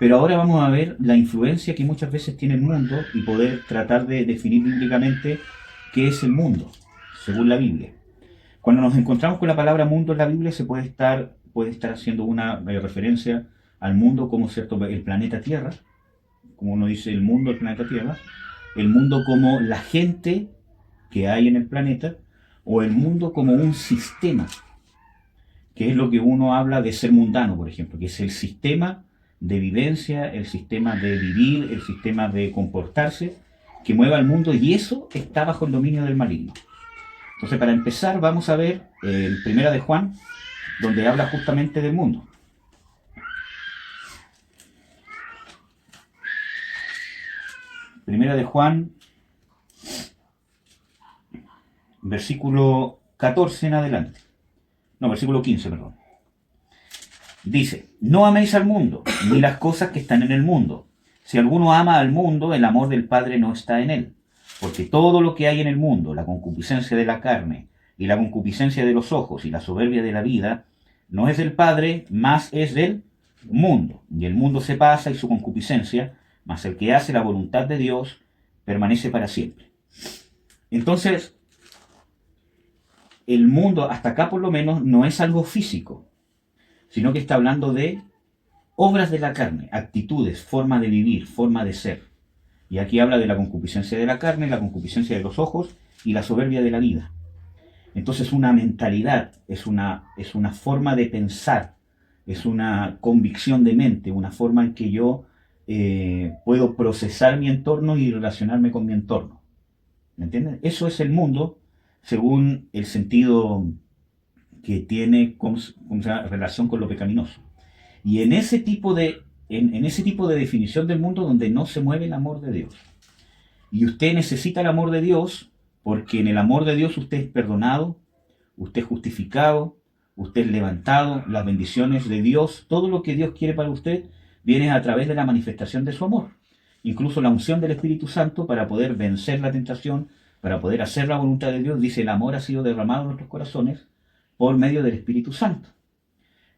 Pero ahora vamos a ver la influencia que muchas veces tiene el mundo y poder tratar de definir bíblicamente qué es el mundo, según la Biblia. Cuando nos encontramos con la palabra mundo en la Biblia se puede estar haciendo una referencia al mundo como cierto el planeta Tierra, como uno dice el mundo, el planeta Tierra, el mundo como la gente que hay en el planeta, o el mundo como un sistema, que es lo que uno habla de ser mundano, por ejemplo, que es el sistema de vivencia, el sistema de vivir, el sistema de comportarse, que mueva el mundo, y eso está bajo el dominio del maligno. Entonces, para empezar, vamos a ver el Primera de Juan, donde habla justamente del mundo. Primera de Juan, versículo 14 en adelante. No, versículo 15, perdón. Dice, no améis al mundo, ni las cosas que están en el mundo. Si alguno ama al mundo, el amor del Padre no está en él. Porque todo lo que hay en el mundo, la concupiscencia de la carne, y la concupiscencia de los ojos, y la soberbia de la vida, no es del Padre, mas es del mundo. Y el mundo se pasa y su concupiscencia, mas el que hace la voluntad de Dios permanece para siempre. Entonces, el mundo, hasta acá por lo menos, no es algo físico, sino que está hablando de obras de la carne, actitudes, forma de vivir, forma de ser. Y aquí habla de la concupiscencia de la carne, la concupiscencia de los ojos y la soberbia de la vida. Entonces una mentalidad, es una forma de pensar, es una convicción de mente, una forma en que yo puedo procesar mi entorno y relacionarme con mi entorno. ¿Me entienden? Eso es el mundo según el sentido que tiene con relación con lo pecaminoso. Y en ese tipo de definición del mundo donde no se mueve el amor de Dios. Y usted necesita el amor de Dios porque en el amor de Dios usted es perdonado, usted es justificado, usted es levantado, las bendiciones de Dios, todo lo que Dios quiere para usted viene a través de la manifestación de su amor. Incluso la unción del Espíritu Santo para poder vencer la tentación, para poder hacer la voluntad de Dios, dice el amor ha sido derramado en nuestros corazones por medio del Espíritu Santo.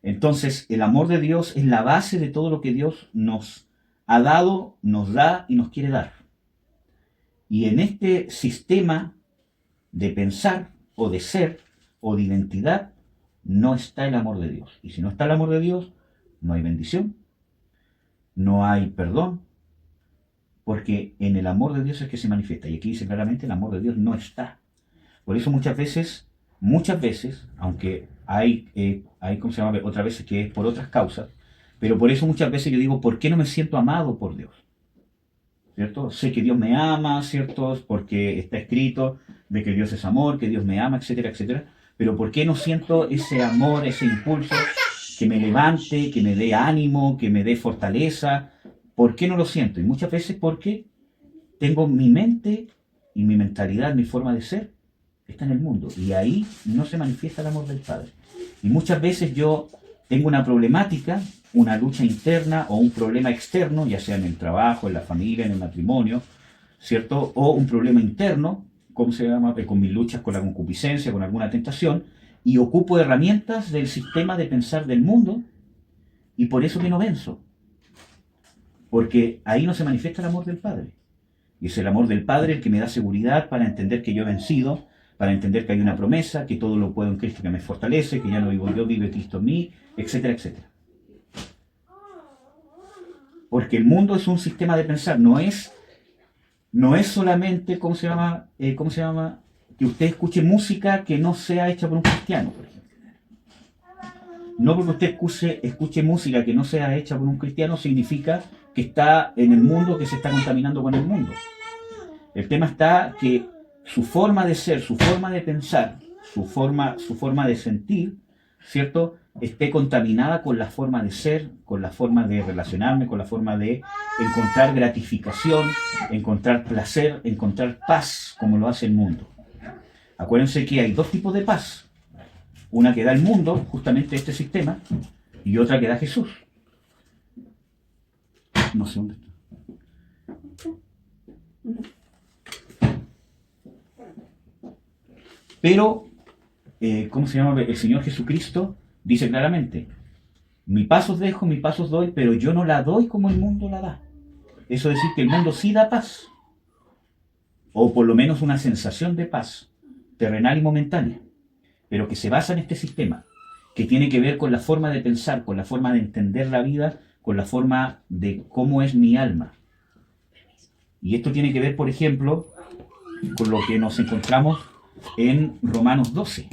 Entonces, el amor de Dios es la base de todo lo que Dios nos ha dado, nos da y nos quiere dar. Y en este sistema de pensar o de ser o de identidad no está el amor de Dios. Y si no está el amor de Dios, no hay bendición, no hay perdón, porque en el amor de Dios es que se manifiesta. Y aquí dice claramente, el amor de Dios no está. Por eso muchas veces, aunque hay ¿cómo se llama? Otras veces que es por otras causas, pero por eso muchas veces yo digo, ¿por qué no me siento amado por Dios? ¿Cierto? Sé que Dios me ama, ¿cierto? Porque está escrito de que Dios es amor, que Dios me ama, etcétera, etcétera. Pero ¿por qué no siento ese amor, ese impulso que me levante, que me dé ánimo, que me dé fortaleza? ¿Por qué no lo siento? Y muchas veces porque tengo mi mente y mi mentalidad, mi forma de ser, está en el mundo. Y ahí no se manifiesta el amor del Padre. Y muchas veces yo tengo una problemática, una lucha interna o un problema externo, ya sea en el trabajo, en la familia, en el matrimonio, ¿cierto? O un problema interno, ¿cómo se llama? Con mis luchas con la concupiscencia, con alguna tentación, y ocupo herramientas del sistema de pensar del mundo, y por eso que no venzo. Porque ahí no se manifiesta el amor del Padre. Y es el amor del Padre el que me da seguridad para entender que yo he vencido, para entender que hay una promesa, que todo lo puedo en Cristo que me fortalece, que ya no vivo yo, vive Cristo en mí, etcétera, etcétera. Porque el mundo es un sistema de pensar, no es solamente, ¿cómo se llama? Que usted escuche música que no sea hecha por un cristiano, por ejemplo. No porque usted escuche música que no sea hecha por un cristiano significa que está en el mundo, que se está contaminando con el mundo. El tema está que su forma de ser, su forma de pensar, su forma de sentir, ¿cierto? Esté contaminada con la forma de ser, con la forma de relacionarme, con la forma de encontrar gratificación, encontrar placer, encontrar paz, como lo hace el mundo. Acuérdense que hay dos tipos de paz. Una que da el mundo, justamente este sistema, y otra que da Jesús. No sé dónde está. Pero, ¿cómo se llama? El Señor Jesucristo dice claramente, Mi paz os dejo, mi paz os doy, pero yo no la doy como el mundo la da. Eso es decir que el mundo sí da paz, o por lo menos una sensación de paz, terrenal y momentánea, pero que se basa en este sistema, que tiene que ver con la forma de pensar, con la forma de entender la vida, con la forma de cómo es mi alma. Y esto tiene que ver, por ejemplo, con lo que nos encontramos en Romanos 12.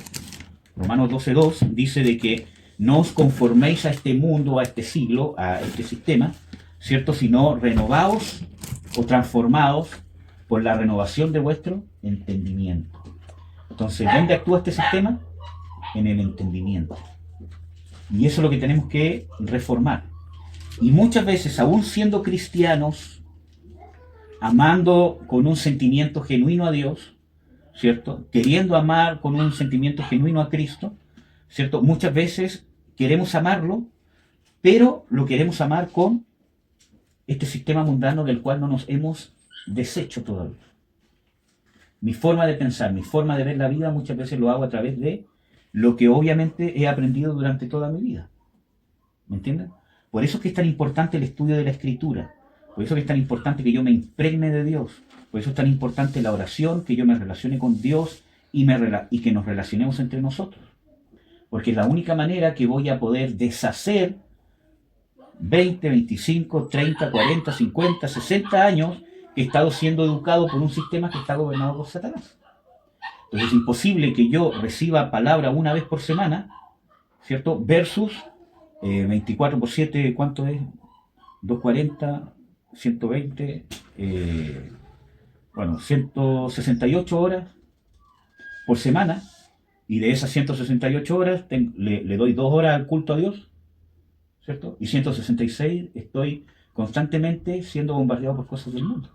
Romanos 12.2 dice de que no os conforméis a este mundo, a este siglo, a este sistema, ¿cierto? Sino renovaos o transformaos por la renovación de vuestro entendimiento. Entonces, ¿dónde actúa este sistema? En el entendimiento. Y eso es lo que tenemos que reformar. Y muchas veces, aún siendo cristianos, amando con un sentimiento genuino a Dios, ¿cierto? Queriendo amar con un sentimiento genuino a Cristo, ¿cierto? Muchas veces queremos amarlo, pero lo queremos amar con este sistema mundano del cual no nos hemos deshecho todavía. Mi forma de pensar, mi forma de ver la vida muchas veces lo hago a través de lo que obviamente he aprendido durante toda mi vida. ¿Me entienden? Por eso es que es tan importante el estudio de la Escritura. Por eso es que es tan importante que yo me impregne de Dios. Por eso es tan importante la oración, que yo me relacione con Dios y que nos relacionemos entre nosotros. Porque es la única manera que voy a poder deshacer 20, 25, 30, 40, 50, 60 años que he estado siendo educado por un sistema que está gobernado por Satanás. Entonces es imposible que yo reciba palabra una vez por semana, ¿cierto? Versus 24 por 7, ¿cuánto es? 240, 120, bueno, 168 horas por semana, y de esas 168 horas le doy 2 horas al culto a Dios, ¿cierto? Y 166 estoy constantemente siendo bombardeado por cosas del mundo.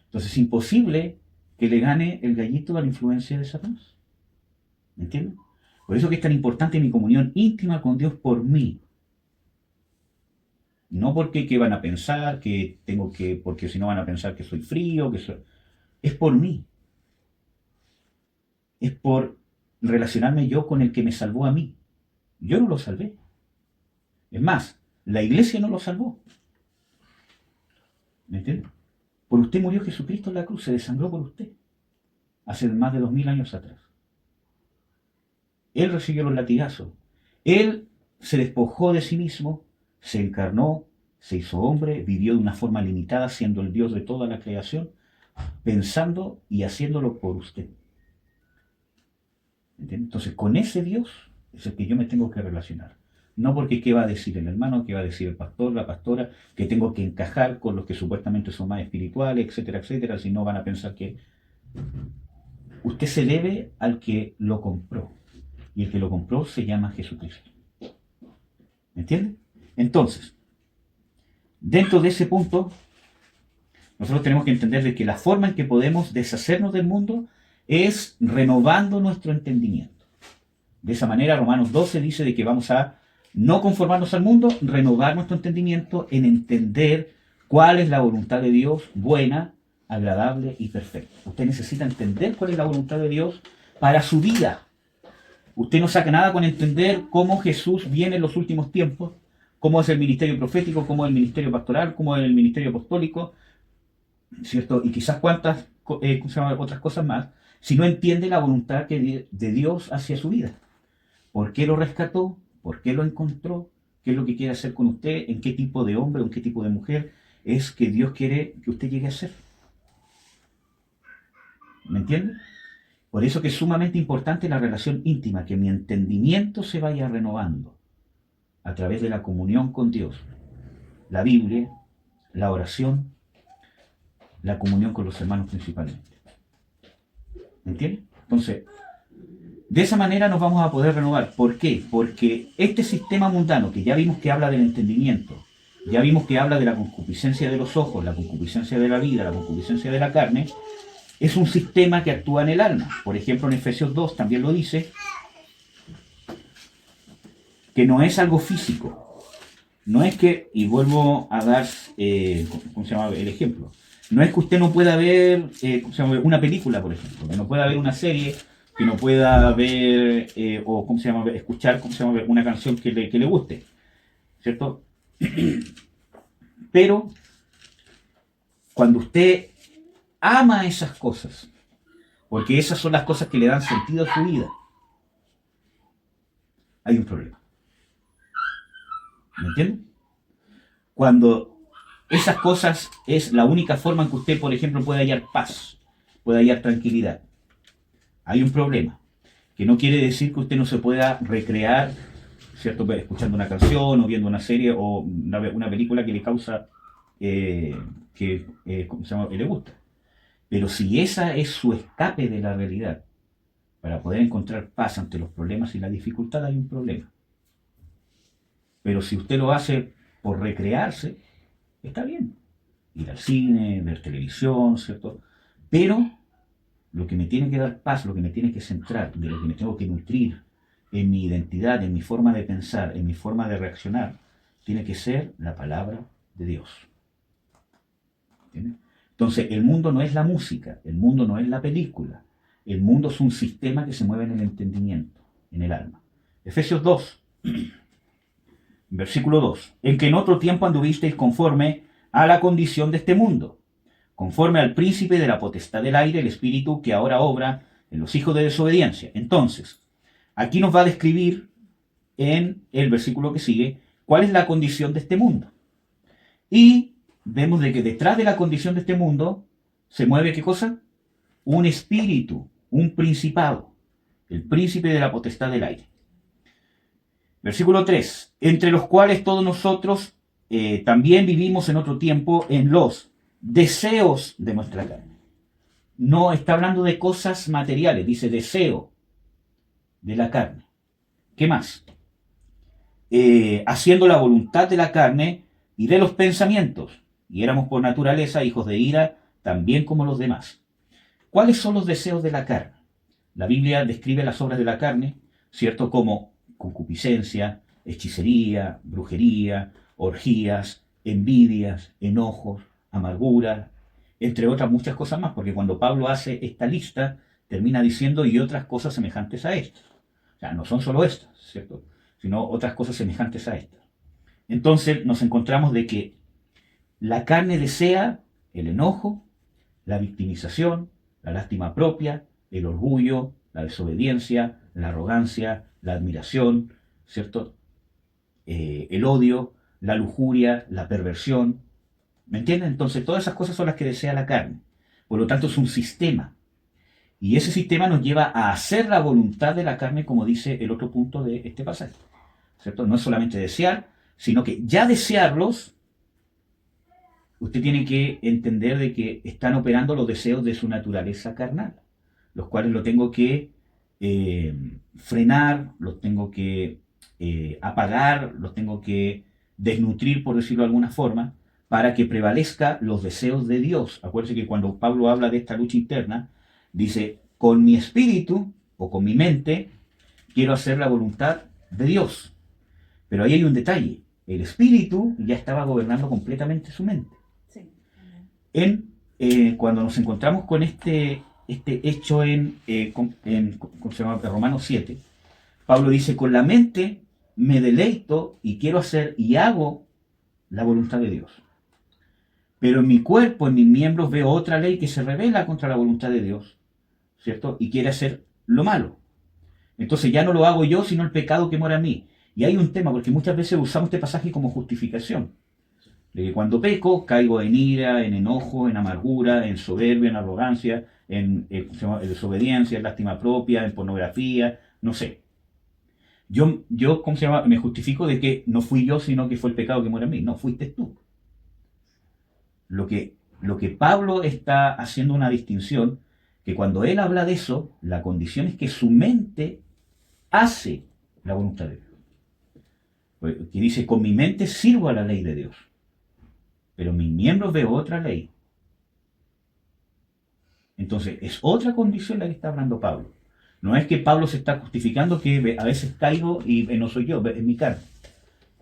Entonces es imposible que le gane el gallito a la influencia de Satanás. ¿Me entienden? Por eso que es tan importante mi comunión íntima con Dios por mí. No porque qué van a pensar, porque si no van a pensar que soy frío, es por mí. Es por relacionarme yo con el que me salvó a mí. Yo no lo salvé. Es más, la iglesia no lo salvó. ¿Me entiendes? Por usted murió Jesucristo en la cruz, se desangró por usted. Hace más de 2000 años atrás. Él recibió los latigazos. Él se despojó de sí mismo, se encarnó, se hizo hombre, vivió de una forma limitada, siendo el Dios de toda la creación, pensando y haciéndolo por usted. ¿Entiendes? Entonces, con ese Dios es el que yo me tengo que relacionar. No porque qué va a decir el hermano, qué va a decir el pastor, la pastora, que tengo que encajar con los que supuestamente son más espirituales, etcétera, etcétera, si no van a pensar que usted se debe al que lo compró. Y el que lo compró se llama Jesucristo. ¿Me entiende? Entonces, dentro de ese punto, nosotros tenemos que entender de que la forma en que podemos deshacernos del mundo es renovando nuestro entendimiento. De esa manera, Romanos 12 dice de que vamos a no conformarnos al mundo, renovar nuestro entendimiento en entender cuál es la voluntad de Dios buena, agradable y perfecta. Usted necesita entender cuál es la voluntad de Dios para su vida. Usted no saca nada con entender cómo Jesús viene en los últimos tiempos, cómo es el ministerio profético, cómo es el ministerio pastoral, cómo es el ministerio apostólico, ¿cierto? Y quizás cuántas otras cosas más, si no entiende la voluntad de Dios hacia su vida. ¿Por qué lo rescató? ¿Por qué lo encontró? ¿Qué es lo que quiere hacer con usted? ¿En qué tipo de hombre o en qué tipo de mujer es que Dios quiere que usted llegue a ser? ¿Me entiende? Por eso que es sumamente importante la relación íntima, que mi entendimiento se vaya renovando a través de la comunión con Dios, la Biblia, la oración, la comunión con los hermanos principalmente. ¿Me entiende? Entonces, de esa manera nos vamos a poder renovar. ¿Por qué? Porque este sistema mundano, que ya vimos que habla del entendimiento, ya vimos que habla de la concupiscencia de los ojos, la concupiscencia de la vida, la concupiscencia de la carne, es un sistema que actúa en el alma. Por ejemplo, en Efesios 2 también lo dice, que no es algo físico. No es que, y vuelvo a dar, ¿cómo se llama el ejemplo? No es que usted no pueda ver una película, por ejemplo, que no pueda ver una serie, que no pueda ver, escuchar una canción que le guste. ¿cierto? Pero cuando usted ama esas cosas, porque esas son las cosas que le dan sentido a su vida, hay un problema. ¿Me entienden? Cuando esas cosas es la única forma en que usted, por ejemplo, puede hallar paz, puede hallar tranquilidad, hay un problema. Que no quiere decir que usted no se pueda recrear, ¿cierto? Escuchando una canción o viendo una serie o una película que le causa, ¿cómo se llama? Que le gusta. Pero si esa es su escape de la realidad, para poder encontrar paz ante los problemas y la dificultad, hay un problema. Pero si usted lo hace por recrearse, está bien. Ir al cine, ver televisión, ¿cierto? Pero lo que me tiene que dar paz, lo que me tiene que centrar, de lo que me tengo que nutrir en mi identidad, en mi forma de pensar, en mi forma de reaccionar, tiene que ser la palabra de Dios. ¿Entiendes? Entonces, el mundo no es la música, el mundo no es la película, el mundo es un sistema que se mueve en el entendimiento, en el alma. Efesios 2, versículo 2. En que en otro tiempo anduvisteis conforme a la condición de este mundo, conforme al príncipe de la potestad del aire, el espíritu que ahora obra en los hijos de desobediencia. Entonces, aquí nos va a describir en el versículo que sigue cuál es la condición de este mundo. Y vemos de que detrás de la condición de este mundo se mueve, ¿qué cosa? Un espíritu, un principado, el príncipe de la potestad del aire. Versículo 3, entre los cuales todos nosotros también vivimos en otro tiempo en los deseos de nuestra carne. No está hablando de cosas materiales, dice deseo de la carne. ¿Qué más? Haciendo la voluntad de la carne y de los pensamientos. Y éramos por naturaleza hijos de ira, también como los demás. ¿Cuáles son los deseos de la carne? La Biblia describe las obras de la carne, ¿cierto? Como concupiscencia, hechicería, brujería, orgías, envidias, enojos, amargura, entre otras muchas cosas más, porque cuando Pablo hace esta lista, termina diciendo y otras cosas semejantes a estas. O sea, no son solo estas, ¿cierto? Sino otras cosas semejantes a estas. Entonces nos encontramos de que la carne desea el enojo, la victimización, la lástima propia, el orgullo, la desobediencia, la arrogancia, la admiración, ¿cierto? El odio, la lujuria, la perversión. ¿Me entienden? Entonces todas esas cosas son las que desea la carne. Por lo tanto es un sistema. Y ese sistema nos lleva a hacer la voluntad de la carne, como dice el otro punto de este pasaje. ¿Cierto? No es solamente desear, sino que ya desearlos, usted tiene que entender de que están operando los deseos de su naturaleza carnal, los cuales lo tengo que frenar, los tengo que apagar, los tengo que desnutrir, por decirlo de alguna forma, para que prevalezca los deseos de Dios. Acuérdense que cuando Pablo habla de esta lucha interna, dice, con mi espíritu o con mi mente quiero hacer la voluntad de Dios. Pero ahí hay un detalle, el espíritu ya estaba gobernando completamente su mente. Cuando nos encontramos con este hecho ¿cómo se llama? Romanos 7, Pablo dice, con la mente me deleito y quiero hacer y hago la voluntad de Dios. Pero en mi cuerpo, en mis miembros, veo otra ley que se revela contra la voluntad de Dios, ¿cierto? Y quiere hacer lo malo. Entonces ya no lo hago yo, sino el pecado que mora en mí. Y hay un tema, porque muchas veces usamos este pasaje como justificación. De que cuando peco, caigo en ira, en enojo, en amargura, en soberbia, en arrogancia, en desobediencia, en lástima propia, en pornografía, no sé. Yo, ¿cómo se llama? Me justifico de que no fui yo, sino que fue el pecado que mora en mí. No, fuiste tú. Lo que Pablo está haciendo una distinción, que cuando él habla de eso, la condición es que su mente hace la voluntad de Dios. Que dice, con mi mente sirvo a la ley de Dios, pero mis miembros veo otra ley. Entonces, es otra condición la que está hablando Pablo. No es que Pablo se está justificando que a veces caigo y no soy yo, es mi carne.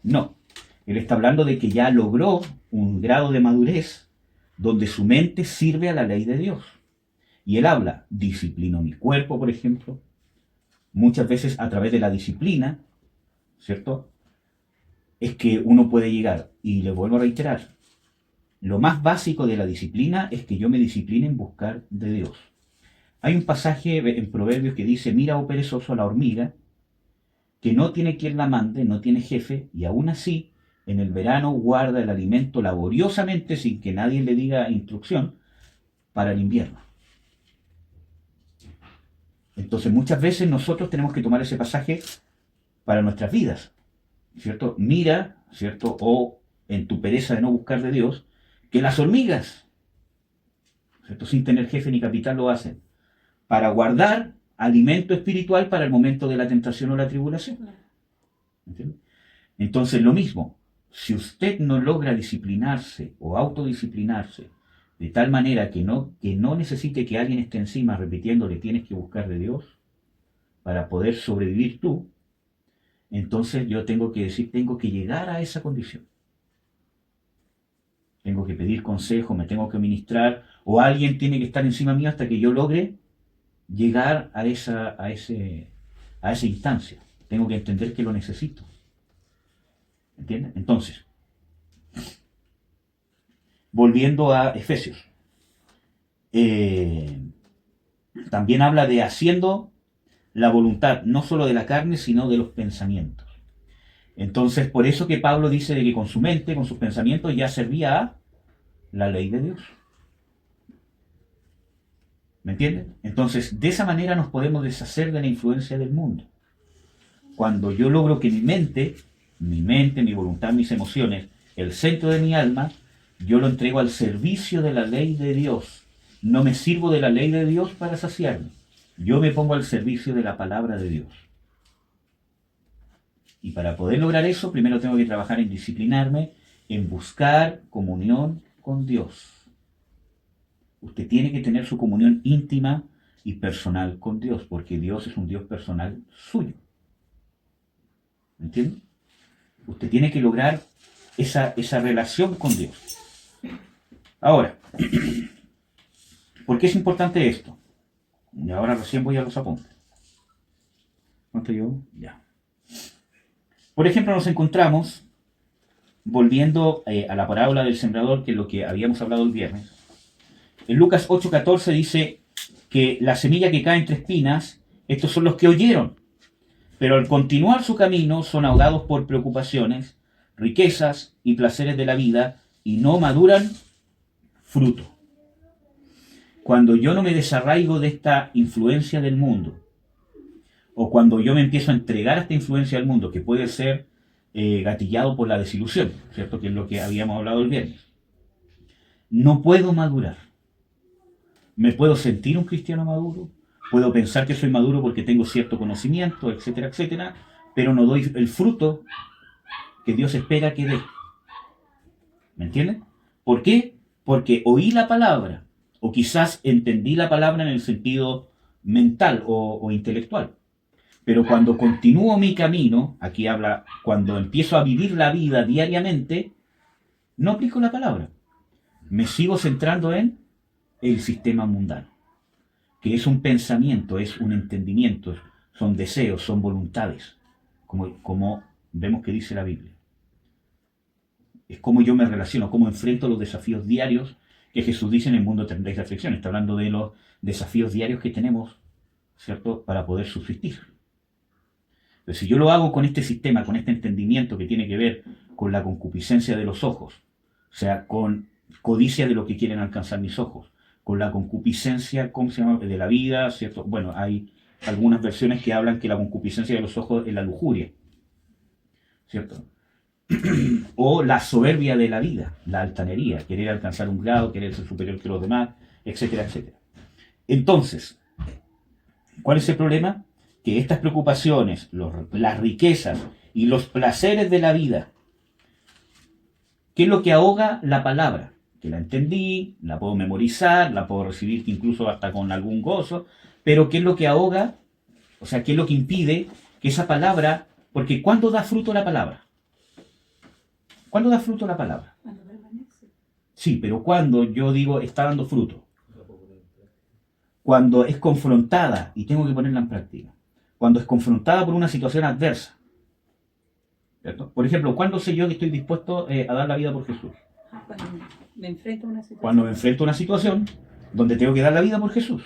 No. Él está hablando de que ya logró un grado de madurez donde su mente sirve a la ley de Dios. Y él habla, disciplino mi cuerpo, por ejemplo, muchas veces a través de la disciplina, ¿cierto? es que uno puede llegar, y le vuelvo a reiterar, lo más básico de la disciplina es que yo me discipline en buscar de Dios. Hay un pasaje en Proverbios que dice, mira, oh perezoso, a la hormiga, que no tiene quien la mande, no tiene jefe, y aún así, en el verano guarda el alimento laboriosamente sin que nadie le diga instrucción para el invierno. Entonces muchas veces nosotros tenemos que tomar ese pasaje para nuestras vidas, ¿cierto? Mira, ¿cierto? O en tu pereza de no buscar de Dios, que las hormigas, ¿cierto? Sin tener jefe ni capital lo hacen, para guardar alimento espiritual para el momento de la tentación o la tribulación. ¿Entiendes? Entonces lo mismo, si usted no logra disciplinarse o autodisciplinarse de tal manera que no necesite que alguien esté encima repitiéndole tienes que buscar de Dios para poder sobrevivir tú, entonces yo tengo que decir, tengo que llegar a esa condición. Tengo que pedir consejo, me tengo que ministrar, o alguien tiene que estar encima mío hasta que yo logre llegar a esa instancia. Tengo que entender que lo necesito. ¿Entiendes? Entonces, volviendo a Efesios, también habla de haciendo la voluntad, no solo de la carne, sino de los pensamientos. Entonces, por eso que Pablo dice de que con su mente, con sus pensamientos, ya servía a la ley de Dios. ¿Me entienden? Entonces, de esa manera nos podemos deshacer de la influencia del mundo. Cuando yo logro que mi mente, mi voluntad, mis emociones, el centro de mi alma, yo lo entrego al servicio de la ley de Dios. No me sirvo de la ley de Dios para saciarme. Yo me pongo al servicio de la palabra de Dios. Y para poder lograr eso, primero tengo que trabajar en disciplinarme, en buscar comunión con Dios. Usted tiene que tener su comunión íntima y personal con Dios, porque Dios es un Dios personal suyo. ¿Me entiende? Usted tiene que lograr esa relación con Dios. Ahora, ¿por qué es importante esto? Y ahora recién voy a los apuntes. ¿Cuánto llevo? Ya. Por ejemplo, nos encontramos, volviendo a la parábola del sembrador, que es lo que habíamos hablado el viernes. En Lucas 8:14 dice que la semilla que cae entre espinas, estos son los que oyeron, pero al continuar su camino son ahogados por preocupaciones, riquezas y placeres de la vida y no maduran fruto. Cuando yo no me desarraigo de esta influencia del mundo, o cuando yo me empiezo a entregar a esta influencia del mundo, que puede ser gatillado por la desilusión, ¿cierto? Que es lo que habíamos hablado el viernes. No puedo madurar. Me puedo sentir un cristiano maduro, puedo pensar que soy maduro porque tengo cierto conocimiento, etcétera, etcétera, pero no doy el fruto que Dios espera que dé. ¿Me entienden? ¿Por qué? Porque oí la palabra, o quizás entendí la palabra en el sentido mental o intelectual. Pero cuando continúo mi camino, aquí habla, cuando empiezo a vivir la vida diariamente, no aplico la palabra. Me sigo centrando en el sistema mundano, que es un pensamiento, es un entendimiento, son deseos, son voluntades, como vemos que dice la Biblia. Es como yo me relaciono, cómo enfrento los desafíos diarios que Jesús dice en el mundo tendréis aflicción. Está hablando de los desafíos diarios que tenemos, ¿cierto?, para poder subsistir. Pero si yo lo hago con este sistema, con este entendimiento que tiene que ver con la concupiscencia de los ojos, o sea, con codicia de lo que quieren alcanzar mis ojos, con la concupiscencia, ¿cómo se llama?, de la vida, ¿cierto? Bueno, hay algunas versiones que hablan que la concupiscencia de los ojos es la lujuria, ¿cierto? O la soberbia de la vida, la altanería, querer alcanzar un grado, querer ser superior que los demás, etcétera, etcétera. Entonces, ¿cuál es el problema? Que estas preocupaciones, las riquezas y los placeres de la vida, ¿qué es lo que ahoga la palabra? Que la entendí, la puedo memorizar, la puedo recibir incluso hasta con algún gozo, pero ¿qué es lo que ahoga? O sea, ¿qué es lo que impide que esa palabra, porque ¿cuándo da fruto la palabra? ¿Cuándo da fruto la palabra? Cuando permanece. Sí, pero cuando yo digo está dando fruto. Cuando es confrontada y tengo que ponerla en práctica. Cuando es confrontada por una situación adversa. ¿cierto? Por ejemplo, ¿cuándo sé yo que estoy dispuesto a dar la vida por Jesús? Cuando me enfrento a una situación. Cuando me enfrento a una situación donde tengo que dar la vida por Jesús.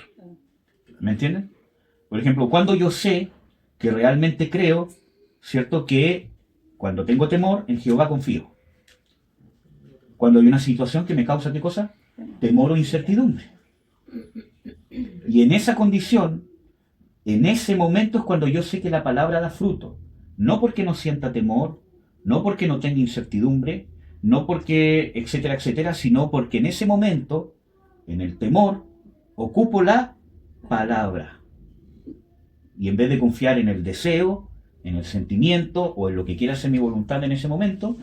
¿Me entienden? Por ejemplo, cuando yo sé que realmente creo, ¿cierto? Que cuando tengo temor, en Jehová confío. Cuando hay una situación que me causa, ¿qué cosa? Temor o incertidumbre. Y en esa condición, en ese momento es cuando yo sé que la palabra da fruto. No porque no sienta temor, no porque no tenga incertidumbre, no porque, etcétera, etcétera, sino porque en ese momento, en el temor, ocupo la palabra. Y en vez de confiar en el deseo, en el sentimiento o en lo que quiera ser mi voluntad en ese momento,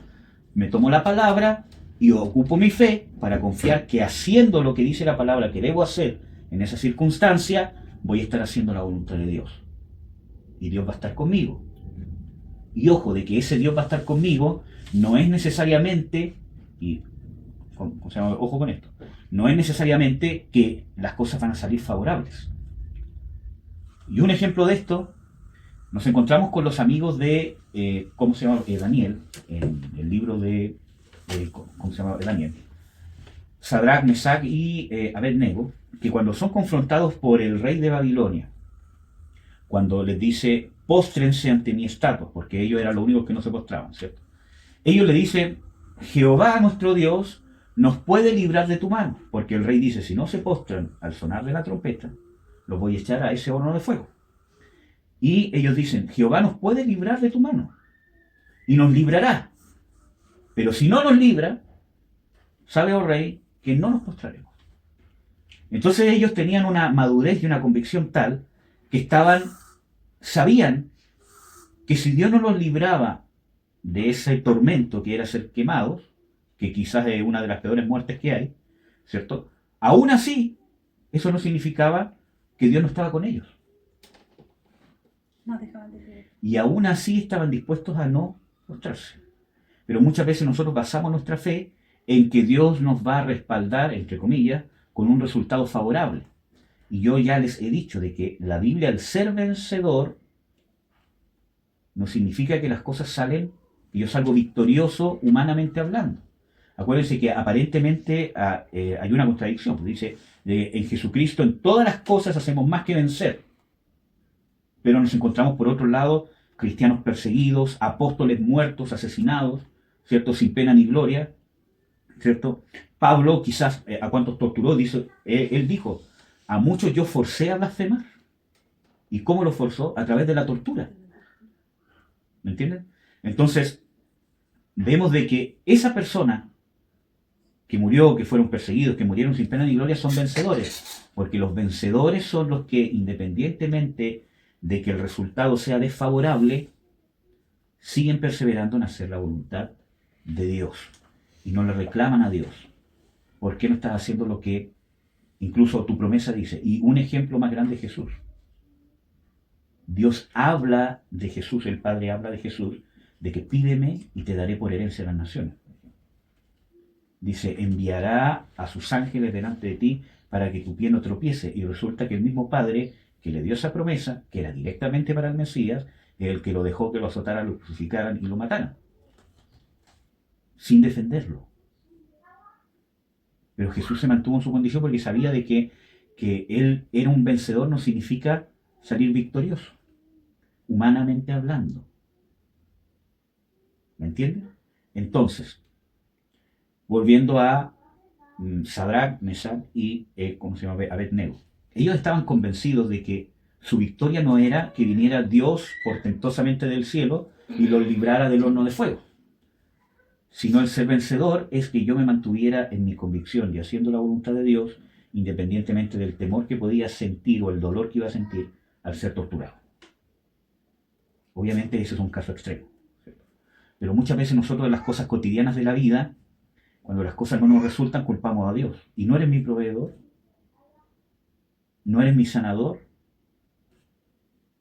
me tomo la palabra y ocupo mi fe para confiar que haciendo lo que dice la palabra que debo hacer en esa circunstancia, voy a estar haciendo la voluntad de Dios. Y Dios va a estar conmigo. Y ojo, de que ese Dios va a estar conmigo no es necesariamente, y ojo con esto, no es necesariamente que las cosas van a salir favorables. Y un ejemplo de esto, nos encontramos con los amigos de, ¿cómo se llama? Daniel, en el libro de, ¿cómo se llama? Daniel. Sadrach, Mesach y Abednego, que cuando son confrontados por el rey de Babilonia, cuando les dice, póstrense ante mi estatua, porque ellos eran los únicos que no se postraban, ¿cierto? Ellos le dicen, Jehová nuestro Dios nos puede librar de tu mano, porque el rey dice, si no se postran al sonar de la trompeta, los voy a echar a ese horno de fuego. Y ellos dicen, Jehová nos puede librar de tu mano, y nos librará. Pero si no nos libra, sabe, oh rey, que no nos postraremos. Entonces ellos tenían una madurez y una convicción tal que sabían que si Dios no los libraba de ese tormento que era ser quemados, que quizás es una de las peores muertes que hay, ¿cierto? Aún así, eso no significaba que Dios no estaba con ellos. No dejaban de creer. Y aún así estaban dispuestos a no postrarse. Pero muchas veces nosotros basamos nuestra fe en que Dios nos va a respaldar, entre comillas, con un resultado favorable. Y yo ya les he dicho de que la Biblia, al ser vencedor, no significa que las cosas salen, que yo salgo victorioso humanamente hablando. Acuérdense que aparentemente hay una contradicción, pues dice, en Jesucristo en todas las cosas hacemos más que vencer. Pero nos encontramos por otro lado cristianos perseguidos, apóstoles muertos, asesinados, ¿cierto? Sin pena ni gloria, ¿cierto? Pablo quizás a cuantos torturó, dice, él dijo, a muchos yo forcé a blasfemar. ¿Y cómo lo forzó? A través de la tortura. ¿Me entienden? Entonces, vemos de que esa persona que murió, que fueron perseguidos, que murieron sin pena ni gloria, son vencedores. Porque los vencedores son los que, independientemente de que el resultado sea desfavorable, siguen perseverando en hacer la voluntad de Dios. Y no le reclaman a Dios. ¿Por qué no estás haciendo lo que incluso tu promesa dice? Y un ejemplo más grande es Jesús. Dios habla de Jesús, el Padre habla de Jesús, de que pídeme y te daré por herencia a las naciones. Dice, enviará a sus ángeles delante de ti para que tu pie no tropiece. Y resulta que el mismo Padre que le dio esa promesa, que era directamente para el Mesías, es el que lo dejó que lo azotaran, lo crucificaran y lo mataran. Sin defenderlo. Pero Jesús se mantuvo en su condición porque sabía de que él era un vencedor no significa salir victorioso, humanamente hablando. ¿Me entienden? Entonces, volviendo a Sadrach, Mesach y, Abednego. Ellos estaban convencidos de que su victoria no era que viniera Dios portentosamente del cielo y los librara del horno de fuego, sino el ser vencedor es que yo me mantuviera en mi convicción y haciendo la voluntad de Dios, independientemente del temor que podía sentir o el dolor que iba a sentir al ser torturado. Obviamente ese es un caso extremo, ¿cierto? Pero muchas veces nosotros en las cosas cotidianas de la vida, cuando las cosas no nos resultan, culpamos a Dios. Y no eres mi proveedor, no eres mi sanador,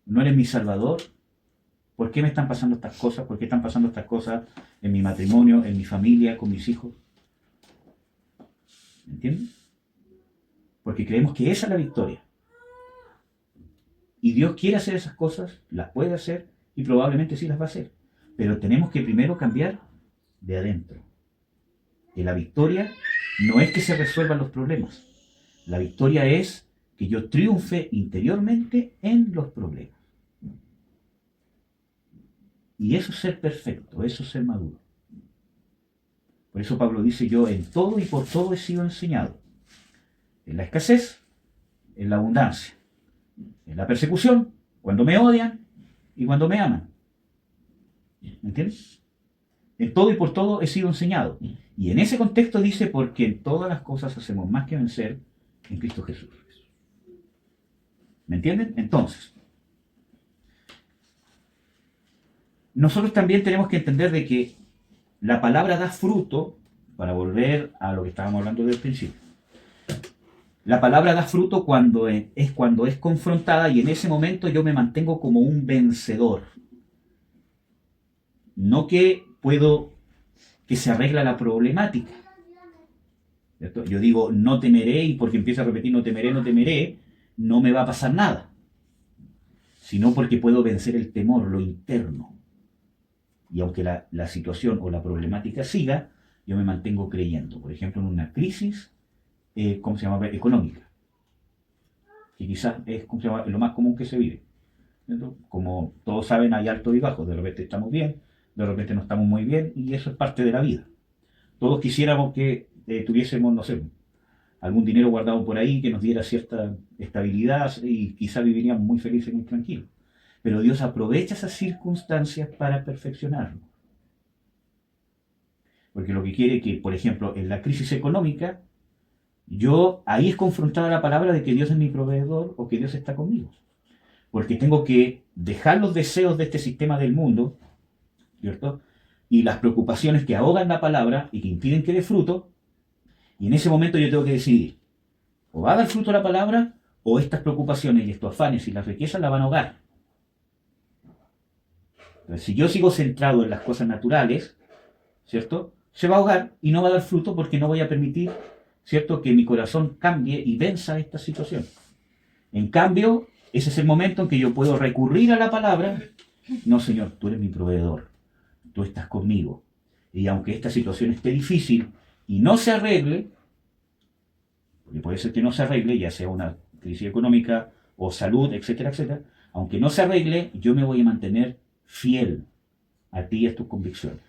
no eres mi salvador. ¿Por qué me están pasando estas cosas? ¿Por qué están pasando estas cosas en mi matrimonio, en mi familia, con mis hijos? ¿Me entienden? Porque creemos que esa es la victoria. Y Dios quiere hacer esas cosas, las puede hacer y probablemente sí las va a hacer. Pero tenemos que primero cambiar de adentro. Que la victoria no es que se resuelvan los problemas. La victoria es que yo triunfe interiormente en los problemas. Y eso es ser perfecto, eso es ser maduro. Por eso Pablo dice, yo en todo y por todo he sido enseñado. En la escasez, en la abundancia. En la persecución, cuando me odian y cuando me aman. ¿Me entiendes? En todo y por todo he sido enseñado. Y en ese contexto dice, porque en todas las cosas hacemos más que vencer en Cristo Jesús. ¿Me entienden? Entonces, nosotros también tenemos que entender de que la palabra da fruto, para volver a lo que estábamos hablando del principio. La palabra da fruto cuando es confrontada, y en ese momento yo me mantengo como un vencedor. No que se arregla la problemática. ¿Cierto? Yo digo no temeré, y porque empiezo a repetir no temeré, no me va a pasar nada. Sino porque puedo vencer el temor, lo interno. Y aunque la situación o la problemática siga, yo me mantengo creyendo. Por ejemplo, en una crisis, económica, que quizás es lo más común que se vive. ¿Cierto? Como todos saben, hay altos y bajos. De repente estamos bien, de repente no estamos muy bien, y eso es parte de la vida. Todos quisiéramos que tuviésemos, no sé, algún dinero guardado por ahí que nos diera cierta estabilidad, y quizás viviríamos muy felices y muy tranquilos. Pero Dios aprovecha esas circunstancias para perfeccionarnos. Porque lo que quiere que, por ejemplo, en la crisis económica, ahí es confrontada la palabra de que Dios es mi proveedor o que Dios está conmigo. Porque tengo que dejar los deseos de este sistema del mundo, ¿cierto? Y las preocupaciones que ahogan la palabra y que impiden que dé fruto. Y en ese momento yo tengo que decidir, o va a dar fruto la palabra, o estas preocupaciones y estos afanes y las riquezas la van a ahogar. Entonces, si yo sigo centrado en las cosas naturales, ¿cierto? Se va a ahogar y no va a dar fruto, porque no voy a permitir, ¿cierto?, que mi corazón cambie y venza esta situación. En cambio, ese es el momento en que yo puedo recurrir a la palabra. No, Señor, tú eres mi proveedor, tú estás conmigo. Y aunque esta situación esté difícil y no se arregle, porque puede ser que no se arregle, ya sea una crisis económica o salud, etcétera, etcétera, aunque no se arregle, yo me voy a mantener fiel a ti y a tus convicciones.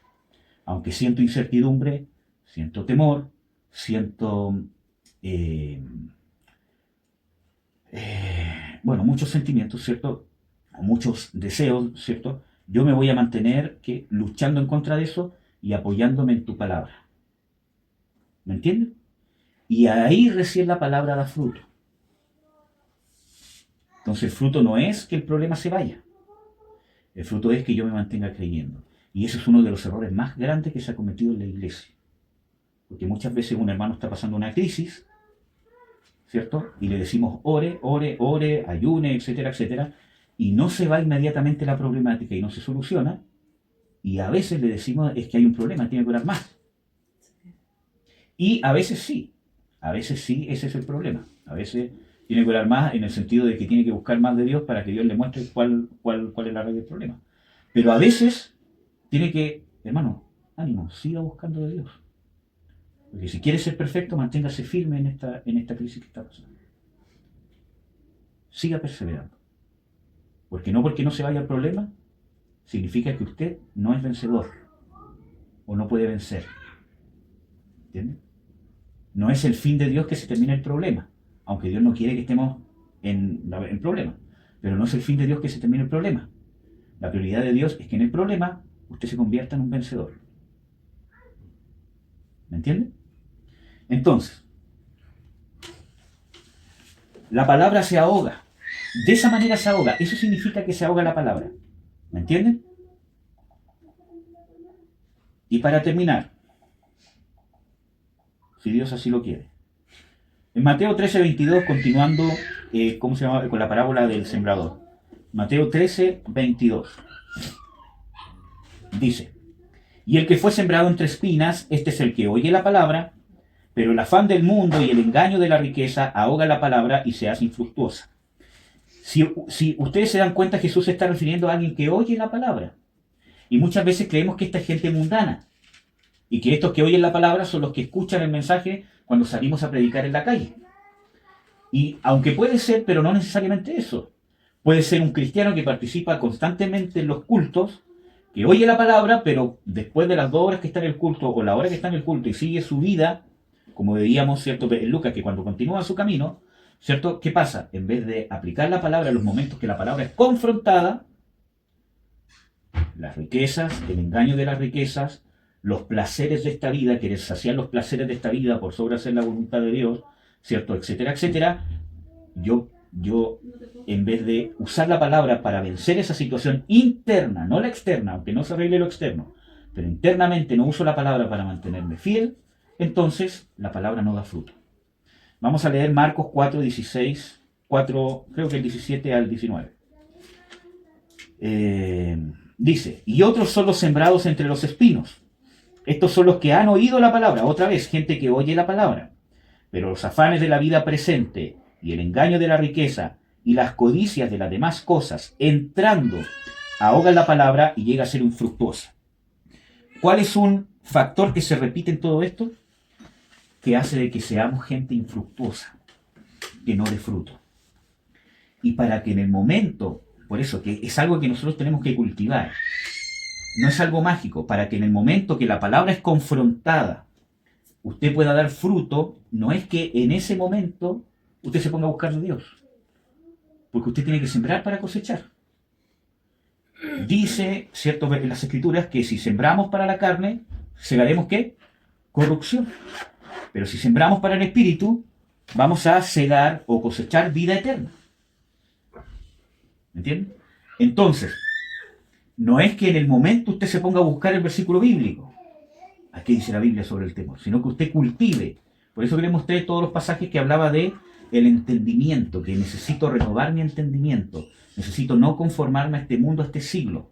Aunque siento incertidumbre, siento temor, siento muchos sentimientos, ¿cierto? Muchos deseos, ¿cierto? Yo me voy a mantener luchando en contra de eso y apoyándome en tu palabra. ¿Me entienden? Y ahí recién la palabra da fruto. Entonces el fruto no es que el problema se vaya. El fruto es que yo me mantenga creyendo. Y ese es uno de los errores más grandes que se ha cometido en la iglesia. Porque muchas veces un hermano está pasando una crisis, ¿cierto? Y le decimos ore, ayune, etcétera, etcétera. Y no se va inmediatamente la problemática y no se soluciona. Y a veces le decimos es que hay un problema, tiene que orar más. Y a veces sí, ese es el problema. A veces tiene que orar más en el sentido de que tiene que buscar más de Dios para que Dios le muestre cuál es la raíz del problema. Pero a veces tiene que, hermano, ánimo, siga buscando de Dios. Porque si quiere ser perfecto, manténgase firme en esta crisis que está pasando. Siga perseverando. Porque no se vaya el problema, significa que usted no es vencedor. O no puede vencer. ¿Entiende? No es el fin de Dios que se termine el problema. Aunque Dios no quiere que estemos en problema. Pero no es el fin de Dios que se termine el problema. La prioridad de Dios es que en el problema usted se convierta en un vencedor. ¿Me entiende? Entonces, la palabra se ahoga. De esa manera se ahoga. Eso significa que se ahoga la palabra. ¿Me entienden? Y para terminar, si Dios así lo quiere. En Mateo 13:22, continuando, con la parábola del sembrador. Mateo 13:22. Dice, y el que fue sembrado entre espinas, este es el que oye la palabra, pero el afán del mundo y el engaño de la riqueza ahoga la palabra y se hace infructuosa. Si ustedes se dan cuenta, Jesús se está refiriendo a alguien que oye la palabra. Y muchas veces creemos que esta es gente mundana y que estos que oyen la palabra son los que escuchan el mensaje cuando salimos a predicar en la calle. Y aunque puede ser, pero no necesariamente eso. Puede ser un cristiano que participa constantemente en los cultos, que oye la palabra, pero después de las 2 horas que está en el culto o la hora que está en el culto y sigue su vida, como veíamos, ¿cierto?, en Lucas, que cuando continúa su camino, ¿cierto?, ¿qué pasa? En vez de aplicar la palabra en los momentos que la palabra es confrontada, las riquezas, el engaño de las riquezas, los placeres de esta vida, querer saciar los placeres de esta vida por sobre hacer la voluntad de Dios, ¿cierto?, etcétera, etcétera, yo en vez de usar la palabra para vencer esa situación interna, no la externa, aunque no se arregle lo externo, pero internamente no uso la palabra para mantenerme fiel, entonces la palabra no da fruto. Vamos a leer Marcos 4, 16, 4, creo que el 17 al 19. Dice, y otros son los sembrados entre los espinos. Estos son los que han oído la palabra, otra vez, gente que oye la palabra. Pero los afanes de la vida presente y el engaño de la riqueza y las codicias de las demás cosas, entrando, ahogan la palabra y llega a ser infructuosa. ¿Cuál es un factor que se repite en todo esto? Que hace de que seamos gente infructuosa, que no dé fruto. Y para que en el momento, por eso que es algo que nosotros tenemos que cultivar, no es algo mágico, para que en el momento que la palabra es confrontada, usted pueda dar fruto, no es que en ese momento usted se ponga a buscar a Dios, porque usted tiene que sembrar para cosechar. Dice, cierto, en las Escrituras, que si sembramos para la carne, segaremos ¿qué? Corrupción. Pero si sembramos para el Espíritu, vamos a segar o cosechar vida eterna. ¿Me entienden? Entonces, no es que en el momento usted se ponga a buscar el versículo bíblico, aquí dice la Biblia sobre el temor, sino que usted cultive. Por eso queremos traer todos los pasajes que hablaba de el entendimiento, que necesito renovar mi entendimiento, necesito no conformarme a este mundo, a este siglo,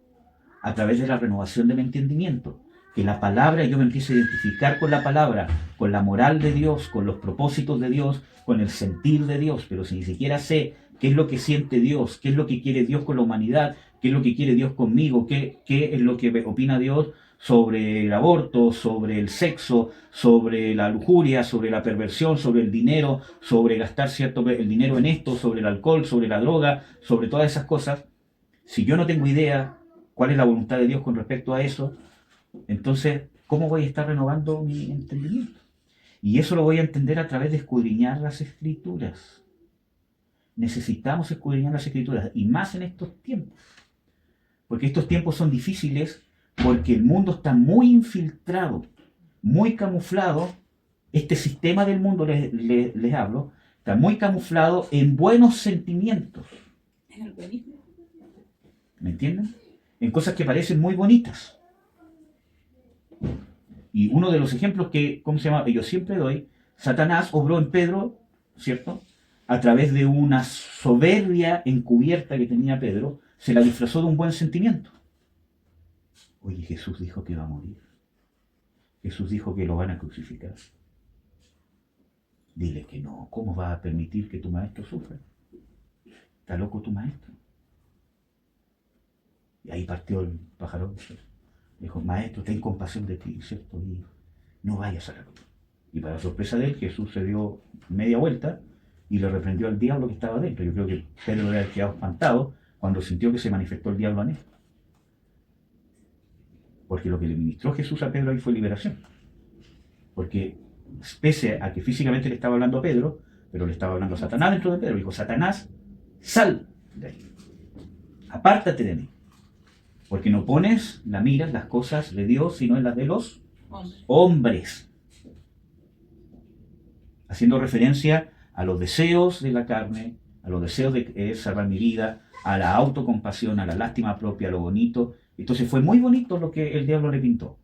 a través de la renovación de mi entendimiento. Que la palabra, yo me empiece a identificar con la palabra, con la moral de Dios, con los propósitos de Dios, con el sentir de Dios, pero si ni siquiera sé qué es lo que siente Dios, qué es lo que quiere Dios con la humanidad, qué es lo que quiere Dios conmigo, qué es lo que opina Dios sobre el aborto, sobre el sexo, sobre la lujuria, sobre la perversión, sobre el dinero, sobre gastar el dinero en esto, sobre el alcohol, sobre la droga, sobre todas esas cosas. Si yo no tengo idea cuál es la voluntad de Dios con respecto a eso, entonces, ¿cómo voy a estar renovando mi entendimiento? Y eso lo voy a entender a través de escudriñar las Escrituras. Necesitamos escudriñar las Escrituras, y más en estos tiempos. Porque estos tiempos son difíciles, porque el mundo está muy infiltrado, muy camuflado. Este sistema del mundo, les hablo, está muy camuflado en buenos sentimientos. En el buenismo. ¿Me entienden? En cosas que parecen muy bonitas. Y uno de los ejemplos que, yo siempre doy, Satanás obró en Pedro, ¿cierto? A través de una soberbia encubierta que tenía Pedro, se la disfrazó de un buen sentimiento. Oye, Jesús dijo que va a morir. Jesús dijo que lo van a crucificar. Dile que no. ¿Cómo vas a permitir que tu maestro sufra? ¿Está loco tu maestro? Y ahí partió el pajarón. Dijo, maestro, ten compasión de ti, ¿cierto? Y no vayas a la cruz. Y para sorpresa de él, Jesús se dio media vuelta y le reprendió al diablo que estaba dentro. Yo creo que Pedro había quedado espantado cuando sintió que se manifestó el diablo en él. Porque lo que le ministró Jesús a Pedro ahí fue liberación. Porque pese a que físicamente le estaba hablando a Pedro, pero le estaba hablando a Satanás dentro de Pedro. Dijo, Satanás, sal de ahí. Apártate de mí. Porque no pones la mira en las cosas de Dios, sino en las de los hombres. Haciendo referencia a los deseos de la carne, a los deseos de salvar mi vida, a la autocompasión, a la lástima propia, a lo bonito. Entonces fue muy bonito lo que el diablo le pintó.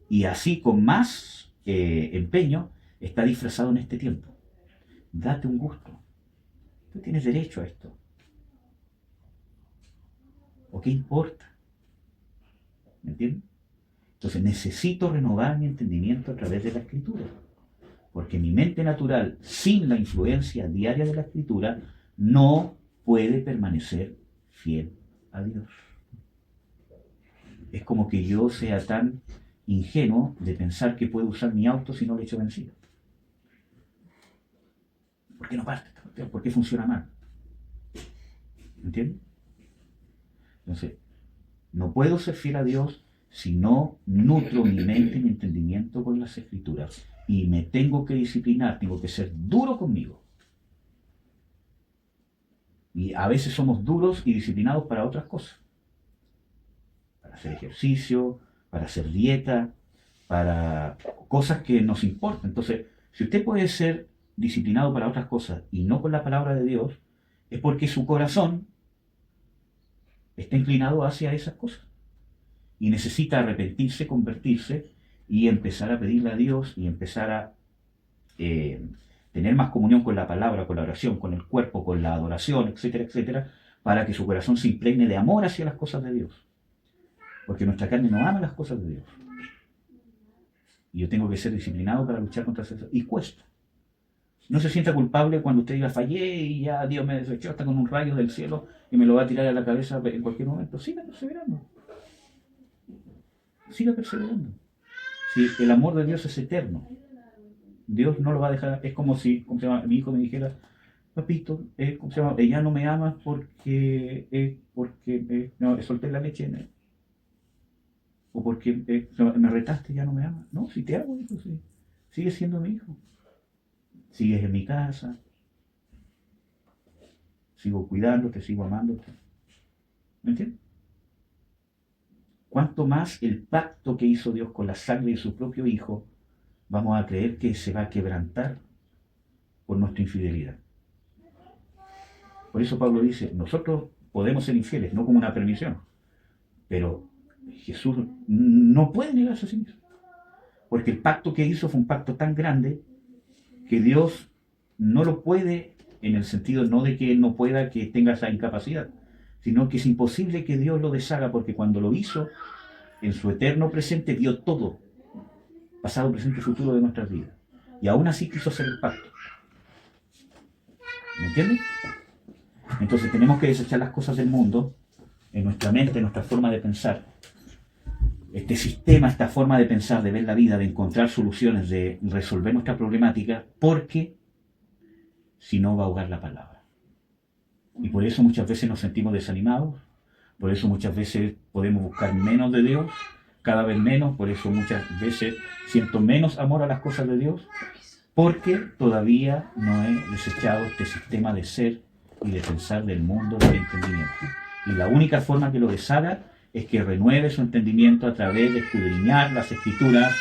Y así con más empeño está disfrazado en este tiempo. Date un gusto. Tú tienes derecho a esto. ¿O qué importa? ¿Me entienden? Entonces necesito renovar mi entendimiento a través de la Escritura. Porque mi mente natural, sin la influencia diaria de la Escritura, no puede permanecer fiel a Dios. Es como que yo sea tan ingenuo de pensar que puedo usar mi auto si no le echo benzina. ¿Por qué no parte? ¿Por qué funciona mal? ¿Entiendes? Entonces, no puedo ser fiel a Dios si no nutro mi mente y mi entendimiento con las Escrituras. Y me tengo que disciplinar, tengo que ser duro conmigo. Y a veces somos duros y disciplinados para otras cosas. Para hacer ejercicio, para hacer dieta, para cosas que nos importan. Entonces, si usted puede ser disciplinado para otras cosas y no con la palabra de Dios, es porque su corazón está inclinado hacia esas cosas. Y necesita arrepentirse, convertirse y empezar a pedirle a Dios y empezar a tener más comunión con la palabra, con la oración, con el cuerpo, con la adoración, etcétera, etcétera, para que su corazón se impregne de amor hacia las cosas de Dios. Porque nuestra carne no ama las cosas de Dios. Y yo tengo que ser disciplinado para luchar contra eso. Y cuesta. No se sienta culpable cuando usted diga fallé y ya Dios me desechó hasta con un rayo del cielo y me lo va a tirar a la cabeza en cualquier momento. Siga perseverando. Siga perseverando. Si el amor de Dios es eterno, Dios no lo va a dejar. Es como si, ¿cómo se llama? Mi hijo me dijera, papito, ¿cómo se llama? Ella no me ama porque no, solté la leche en él. O porque me retaste, ya no me ama. No, si te amo, hijo, sí. Sigues siendo mi hijo. Sigues en mi casa. Sigo cuidándote, sigo amándote. ¿Me entiendes? Cuanto más el pacto que hizo Dios con la sangre de su propio hijo, vamos a creer que se va a quebrantar por nuestra infidelidad. Por eso Pablo dice, nosotros podemos ser infieles, no como una permisión, pero Jesús no puede negarse a sí mismo. Porque el pacto que hizo fue un pacto tan grande que Dios no lo puede, en el sentido no de que Él no pueda, que tenga esa incapacidad, sino que es imposible que Dios lo deshaga, porque cuando lo hizo, en su eterno presente vio todo, pasado, presente y futuro de nuestras vidas. Y aún así quiso hacer el pacto. ¿Me entienden? Entonces tenemos que desechar las cosas del mundo, en nuestra mente, en nuestra forma de pensar. Este sistema, esta forma de pensar, de ver la vida, de encontrar soluciones, de resolver nuestra problemática, porque si no va a ahogar la palabra. Y por eso muchas veces nos sentimos desanimados, por eso muchas veces podemos buscar menos de Dios, cada vez menos, por eso muchas veces siento menos amor a las cosas de Dios, porque todavía no he desechado este sistema de ser y de pensar del mundo del entendimiento. Y la única forma que lo deshaga es que renueve su entendimiento a través de escudriñar las Escrituras,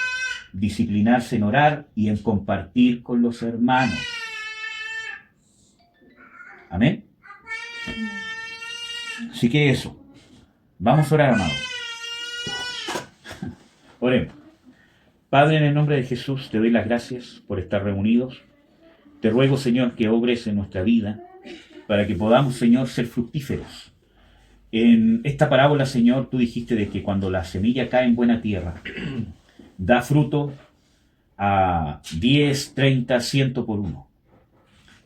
disciplinarse en orar y en compartir con los hermanos. Amén. Así que eso. Vamos a orar, amados. Oremos. Padre, en el nombre de Jesús, te doy las gracias por estar reunidos. Te ruego, Señor, que obres en nuestra vida para que podamos, Señor, ser fructíferos. En esta parábola, Señor, tú dijiste de que cuando la semilla cae en buena tierra, da fruto a 10, 30, 100 por uno.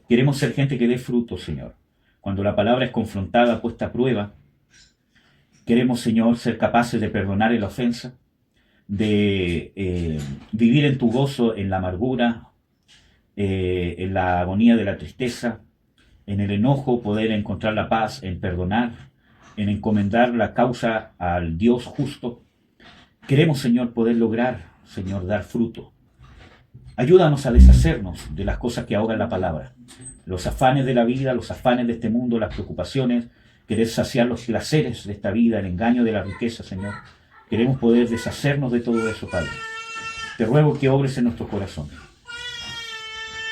Queremos ser gente que dé fruto, Señor. Cuando la palabra es confrontada, puesta a prueba, queremos, Señor, ser capaces de perdonar en la ofensa, de vivir en tu gozo, en la amargura, en la agonía de la tristeza, en el enojo, poder encontrar la paz, en perdonar, en encomendar la causa al Dios justo. Queremos, Señor, poder lograr, Señor, dar fruto. Ayúdanos a deshacernos de las cosas que ahogan la palabra, los afanes de la vida, los afanes de este mundo, las preocupaciones, querer saciar los placeres de esta vida, el engaño de la riqueza, Señor. Queremos poder deshacernos de todo eso, Padre. Te ruego que obres en nuestro corazón.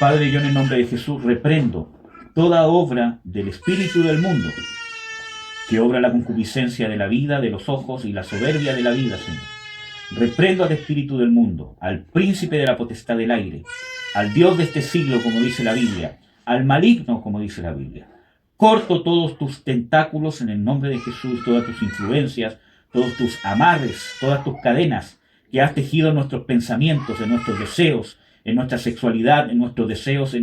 Padre, yo en el nombre de Jesús reprendo toda obra del espíritu del mundo, que obra la concupiscencia de la vida, de los ojos y la soberbia de la vida, Señor. Reprendo al espíritu del mundo, al príncipe de la potestad del aire, al Dios de este siglo, como dice la Biblia, al maligno, como dice la Biblia. Corto todos tus tentáculos en el nombre de Jesús, todas tus influencias, todos tus amarres, todas tus cadenas que has tejido en nuestros pensamientos, en nuestros deseos, en nuestra sexualidad, en nuestros deseos,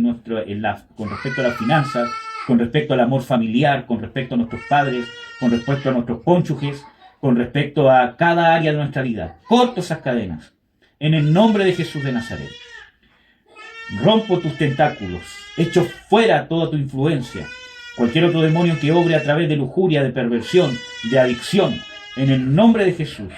con respecto a las finanzas, con respecto al amor familiar, con respecto a nuestros padres, con respecto a nuestros cónyuges. con respecto a cada área de nuestra vida. Corto esas cadenas en el nombre de Jesús de Nazaret. Rompo tus tentáculos, echo fuera toda tu influencia, cualquier otro demonio que obre a través de lujuria, de perversión, de adicción. En el nombre de Jesús,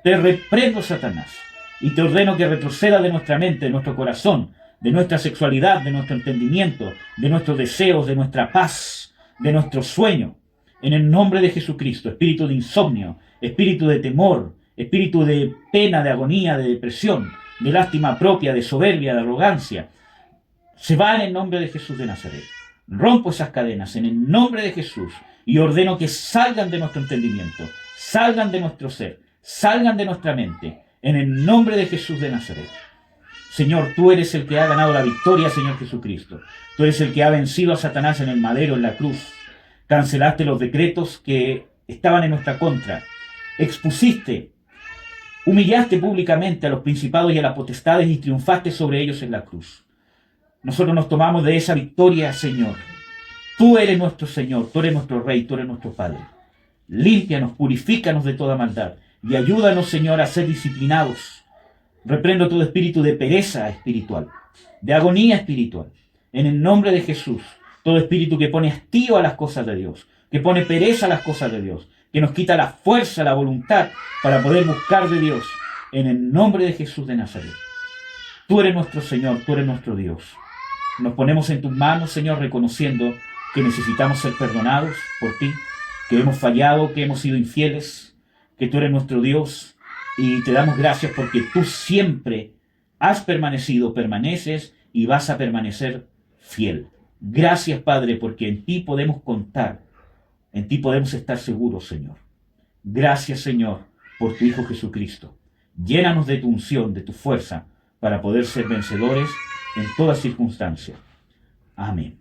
te reprendo, Satanás, y te ordeno que retroceda de nuestra mente, de nuestro corazón, de nuestra sexualidad, de nuestro entendimiento, de nuestros deseos, de nuestra paz, de nuestro sueño. En el nombre de Jesucristo, espíritu de insomnio, espíritu de temor, espíritu de pena, de agonía, de depresión, de lástima propia, de soberbia, de arrogancia, se va en el nombre de Jesús de Nazaret. Rompo esas cadenas en el nombre de Jesús y ordeno que salgan de nuestro entendimiento, salgan de nuestro ser, salgan de nuestra mente, en el nombre de Jesús de Nazaret. Señor, tú eres el que ha ganado la victoria, Señor Jesucristo. Tú eres el que ha vencido a Satanás en el madero, en la cruz. Cancelaste los decretos que estaban en nuestra contra. Expusiste, humillaste públicamente a los principados y a las potestades y triunfaste sobre ellos en la cruz. Nosotros nos tomamos de esa victoria, Señor. Tú eres nuestro Señor, tú eres nuestro Rey, tú eres nuestro Padre. Límpianos, purifícanos de toda maldad y ayúdanos, Señor, a ser disciplinados. Reprendo todo espíritu de pereza espiritual, de agonía espiritual. En el nombre de Jesús, todo espíritu que pone hastío a las cosas de Dios, que pone pereza a las cosas de Dios, que nos quita la fuerza, la voluntad para poder buscar de Dios. En el nombre de Jesús de Nazaret. Tú eres nuestro Señor, tú eres nuestro Dios. Nos ponemos en tus manos, Señor, reconociendo que necesitamos ser perdonados por ti, que hemos fallado, que hemos sido infieles, que tú eres nuestro Dios. Y te damos gracias porque tú siempre has permanecido, permaneces y vas a permanecer fiel. Gracias, Padre, porque en ti podemos contar, en ti podemos estar seguros, Señor. Gracias, Señor, por tu Hijo Jesucristo. Llénanos de tu unción, de tu fuerza, para poder ser vencedores en toda circunstancia. Amén.